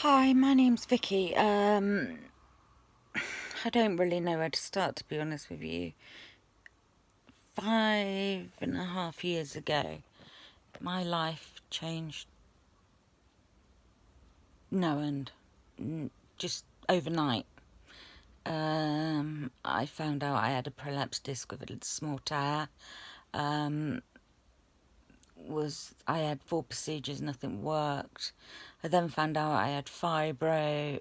Hi, my name's Vicky. I don't really know where to start, to be honest with you. 5.5 years ago, my life changed no end, just overnight. I found out I had a prolapsed disc with a small tear. I had 4 procedures, nothing worked. I then found out I had fibro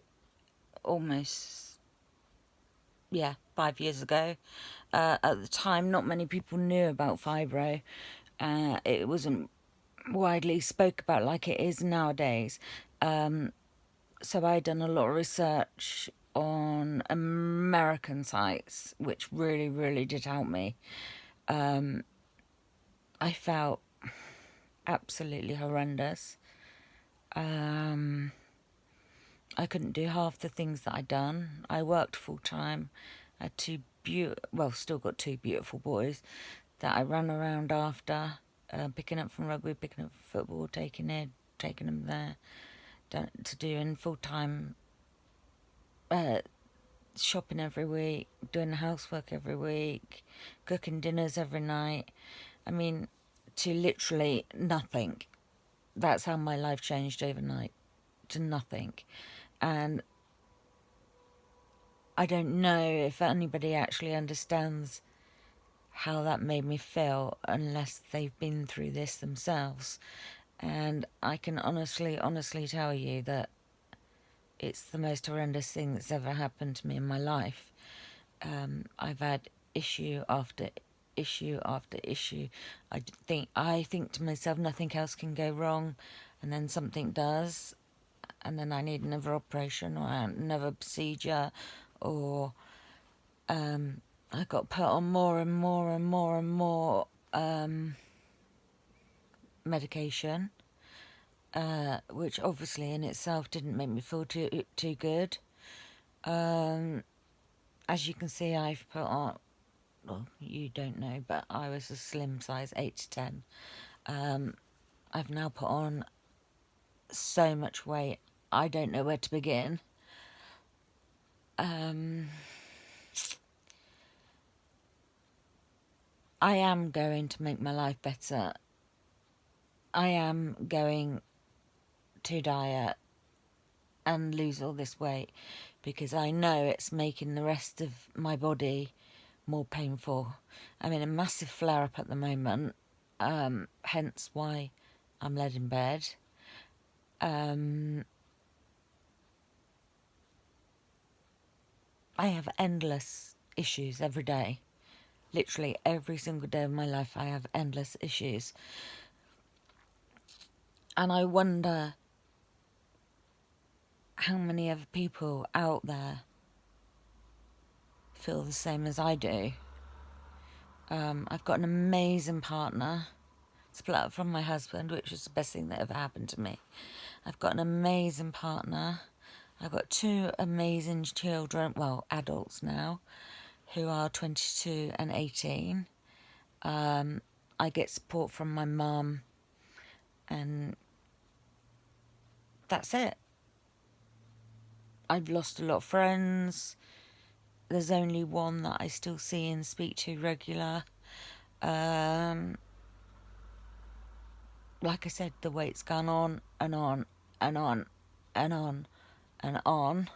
almost, 5 years ago. At the time, not many people knew about fibro. It wasn't widely spoke about like it is nowadays. So I done a lot of research on American sites, which really, really did help me. I felt absolutely horrendous. I couldn't do half the things that I'd done. I worked full time. I had still got two beautiful boys that I ran around after, picking up from rugby, picking up from football, taking them there, to doing full time shopping every week, doing housework every week, cooking dinners every night. I mean, to literally nothing. That's how my life changed overnight, to nothing. And I don't know if anybody actually understands how that made me feel unless they've been through this themselves. And I can honestly tell you that it's the most horrendous thing that's ever happened to me in my life. I've had issue after issue after issue. I think to myself, nothing else can go wrong, and then something does, and then I need another operation or another procedure, or I got put on more and more and more and more medication, which obviously in itself didn't make me feel too good. As you can see, I've put on, well, you don't know, but I was a slim size 8 to 10. I've now put on so much weight, I don't know where to begin. I am going to make my life better. I am going to diet and lose all this weight because I know it's making the rest of my body more painful. I'm in a massive flare-up at the moment, hence why I'm laid in bed. I have endless issues every day. Literally every single day of my life I have endless issues. And I wonder how many other people out there feel the same as I do. I've got an amazing partner, split up from my husband, which was the best thing that ever happened to me. I've got an amazing partner. I've got two amazing children, well, adults now, who are 22 and 18. I get support from my mum, and that's it. I've lost a lot of friends. There's only one that I still see and speak to regular. Like I said, the weight's gone on and on and on and on and on.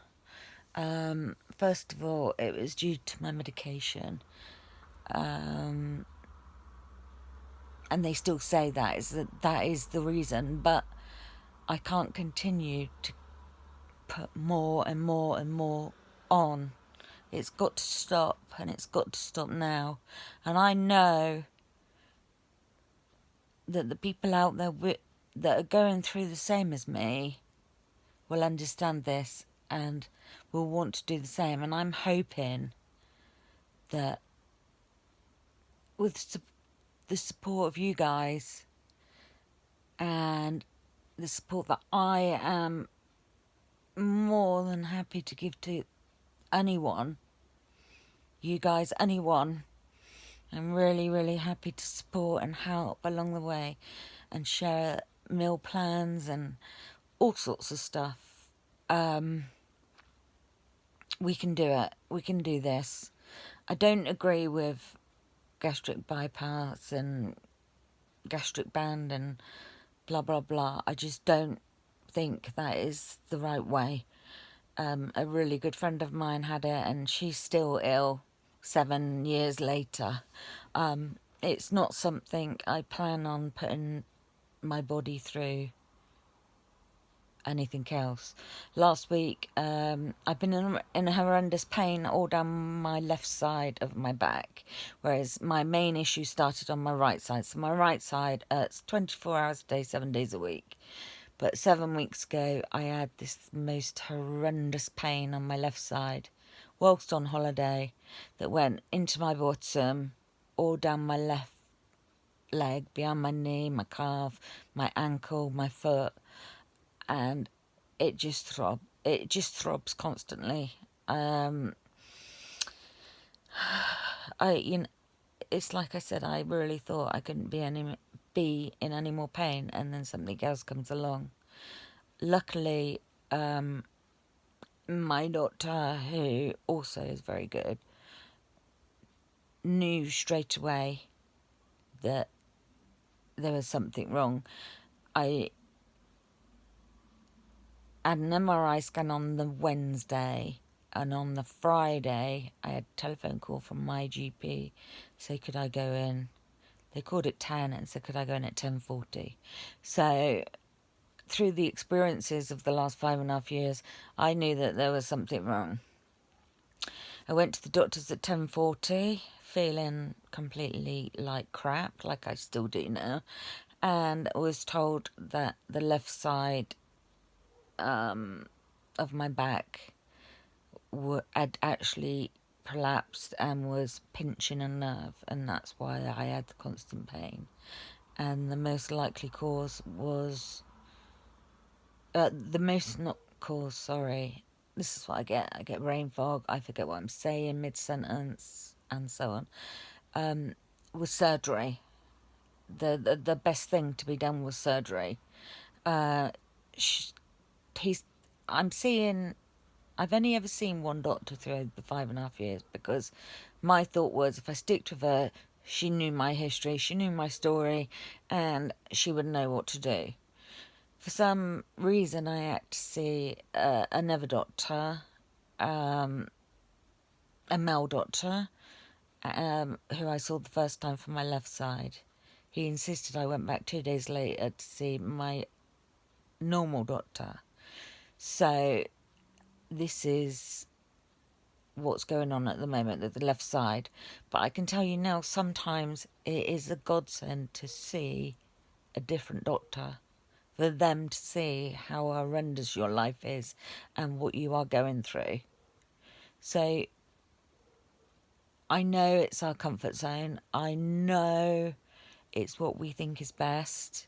First of all, it was due to my medication. And they still say that is the reason, but I can't continue to put more and more and more on. It's got to stop, and it's got to stop now. And I know that the people out there that are going through the same as me will understand this and will want to do the same. And I'm hoping that with the support of you guys and the support that I am more than happy to give to anyone, you guys, anyone, I'm really, really happy to support and help along the way and share meal plans and all sorts of stuff. We can do it. We can do this. I don't agree with gastric bypass and gastric band and blah, blah, blah. I just don't think that is the right way. A really good friend of mine had it and she's still ill 7 years later. It's not something I plan on putting my body through anything else. Last week, I've been in horrendous pain all down my left side of my back, whereas my main issue started on my right side. So my right side, it's 24 hours a day, 7 days a week. But 7 weeks ago, I had this most horrendous pain on my left side, whilst on holiday, that went into my bottom, all down my left leg, behind my knee, my calf, my ankle, my foot, and it just throbs constantly. It's like I said, I really thought I couldn't be in any more pain, and then something else comes along. Luckily, my doctor, who also is very good, knew straight away that there was something wrong. I had an MRI scan on the Wednesday, and on the Friday I had a telephone call from my GP, say could I go in. They called it 10 and said could I go in at 10:40. So through the experiences of the last 5.5 years, I knew that there was something wrong. I went to the doctors at 10:40, feeling completely like crap, like I still do now, and was told that the left side of my back had actually collapsed and was pinching a nerve, and that's why I had the constant pain. And the most likely cause was this is what I get brain fog, I forget what I'm saying mid-sentence and so on, was surgery. The best thing to be done was surgery. I've only ever seen one doctor through the 5.5 years, because my thought was if I stick with her, she knew my history, she knew my story, and she would know what to do. For some reason, I had to see another doctor, a male doctor, who I saw the first time for my left side. He insisted I went back 2 days later to see my normal doctor. So this is what's going on at the moment at the left side. But I can tell you now, sometimes it is a godsend to see a different doctor, for them to see how horrendous your life is and what you are going through. So I know it's our comfort zone. I know it's what we think is best,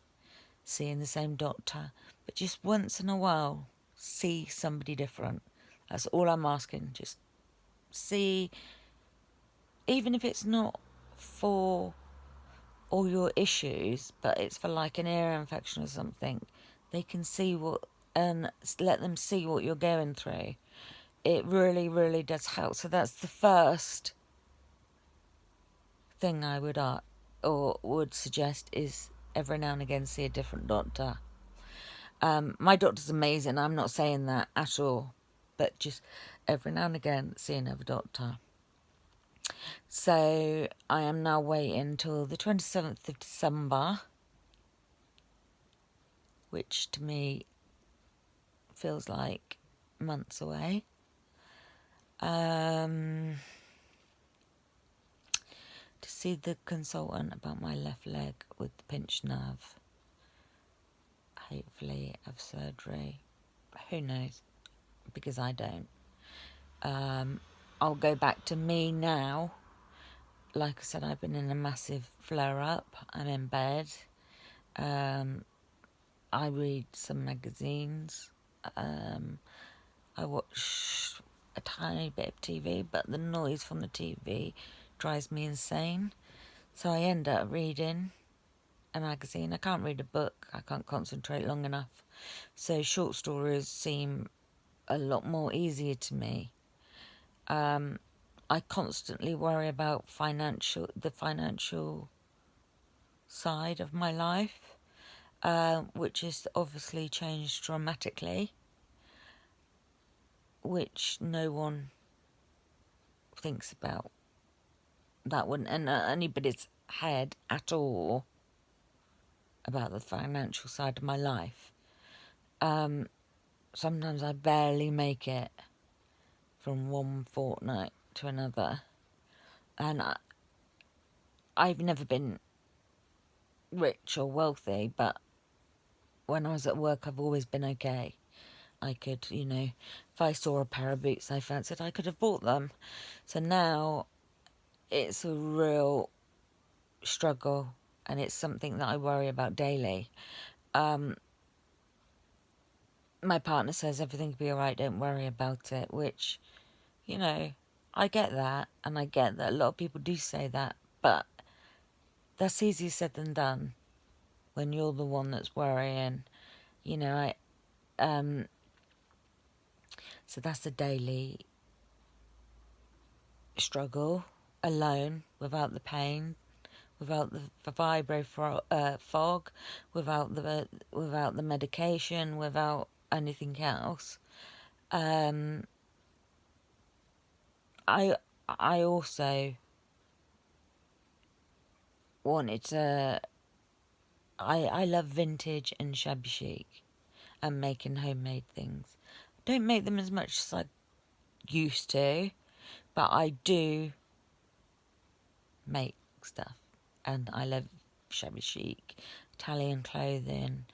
seeing the same doctor. But just once in a while, see somebody different. That's all I'm asking. Just see, even if it's not for all your issues, but it's for like an ear infection or something, they can see and let them see what you're going through. It really, really does help. So that's the first thing I would suggest, is every now and again see a different doctor. My doctor's amazing, I'm not saying that at all, but just every now and again see another doctor. So I am now waiting till the 27th of December, which to me feels like months away, to see the consultant about my left leg with the pinched nerve. Hopefully have surgery. Who knows? Because I don't. I'll go back to me now. Like I said, I've been in a massive flare-up. I'm in bed. I read some magazines. I watch a tiny bit of TV, but the noise from the TV drives me insane. So I end up reading a magazine. I can't read a book. I can't concentrate long enough. So short stories seem a lot more easier to me. I constantly worry about the financial side of my life, which has obviously changed dramatically, which no one thinks about that one in anybody's head at all about the financial side of my life. Sometimes I barely make it from one fortnight to another, and I've never been rich or wealthy, but when I was at work I've always been okay. I could, if I saw a pair of boots I fancied, I could have bought them. So now it's a real struggle, and it's something that I worry about daily. My partner says everything will be alright, don't worry about it, which, I get that, and I get that a lot of people do say that, but that's easier said than done when you're the one that's worrying. So that's a daily struggle, alone, without the pain, without the Fibro fog, without the medication, without anything else. I also wanted to. I love vintage and shabby chic, and making homemade things. Don't make them as much as I used to, but I do make stuff, and I love shabby chic, Italian clothing.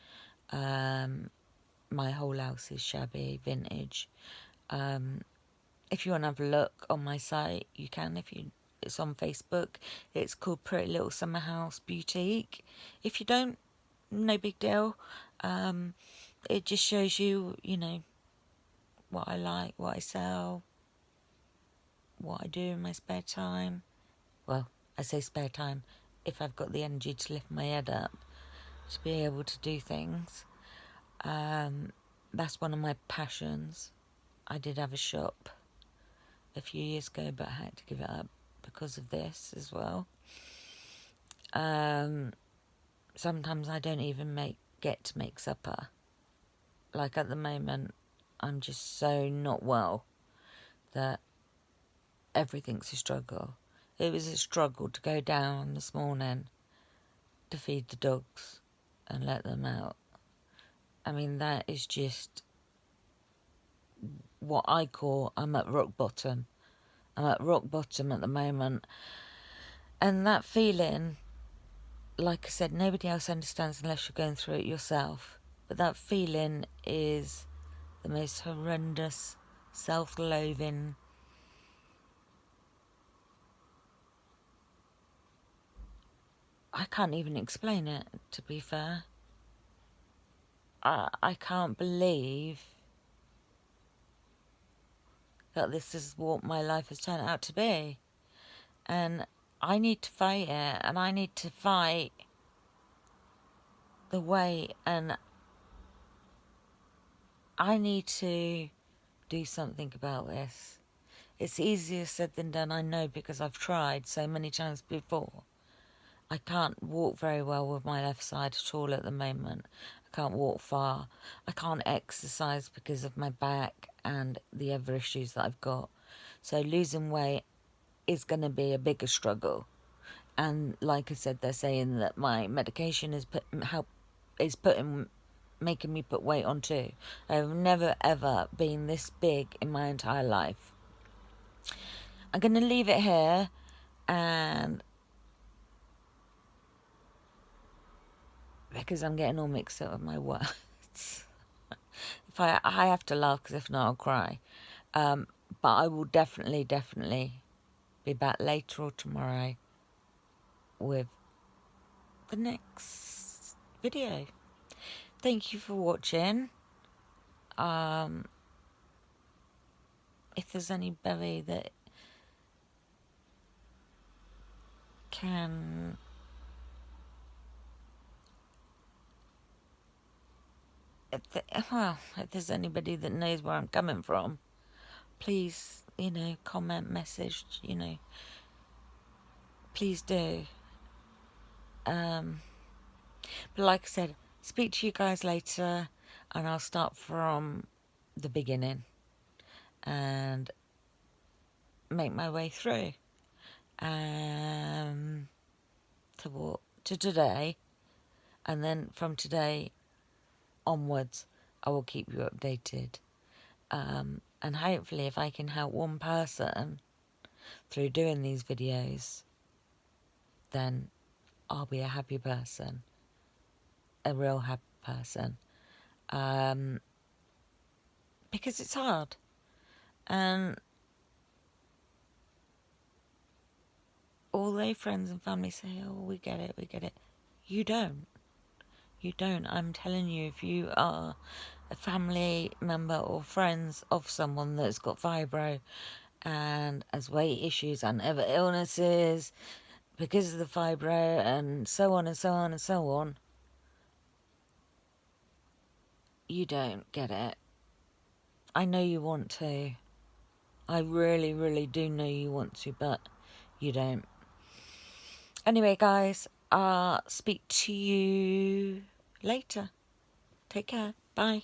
My whole house is shabby, vintage. If you want to have a look on my site, you can. It's on Facebook. It's called Pretty Little Summer House Boutique. If you don't, no big deal. It just shows you, what I like, what I sell, what I do in my spare time. Well, I say spare time if I've got the energy to lift my head up, to be able to do things. That's one of my passions. I did have a shop a few years ago, but I had to give it up because of this as well. Sometimes I don't even get to make supper. Like at the moment, I'm just so not well that everything's a struggle. It was a struggle to go down this morning to feed the dogs and let them out. I mean, that is just what I call I'm at rock bottom. I'm at rock bottom at the moment. And that feeling, like I said, nobody else understands unless you're going through it yourself. But that feeling is the most horrendous, self-loathing, I can't even explain it, to be fair. I can't believe that this is what my life has turned out to be. And I need to fight it, and I need to fight the way, and I need to do something about this. It's easier said than done, I know, because I've tried so many times before. I can't walk very well with my left side at all at the moment. I can't walk far. I can't exercise because of my back and the other issues that I've got. So losing weight is going to be a bigger struggle. And like I said, they're saying that my medication is making me put weight on too. I've never ever been this big in my entire life. I'm going to leave it here, and because I'm getting all mixed up with my words. If I have to laugh, because if not I'll cry. But I will definitely be back later or tomorrow with the next video. Thank you for watching. If there's anybody that can if there's anybody that knows where I'm coming from, please, comment, message, please do. But like I said, speak to you guys later, and I'll start from the beginning and make my way through to today, and then from today onwards I will keep you updated, and hopefully if I can help one person through doing these videos, then I'll be a happy person, a real happy person, because it's hard. And although friends and family say, oh, we get it, you don't. I'm telling you, if you are a family member or friends of someone that's got fibro and has weight issues and other illnesses because of the fibro and so on and so on and so on, you don't get it. I know you want to. I really, really do know you want to, but you don't. Anyway, guys, I'll speak to you later. Take care. Bye.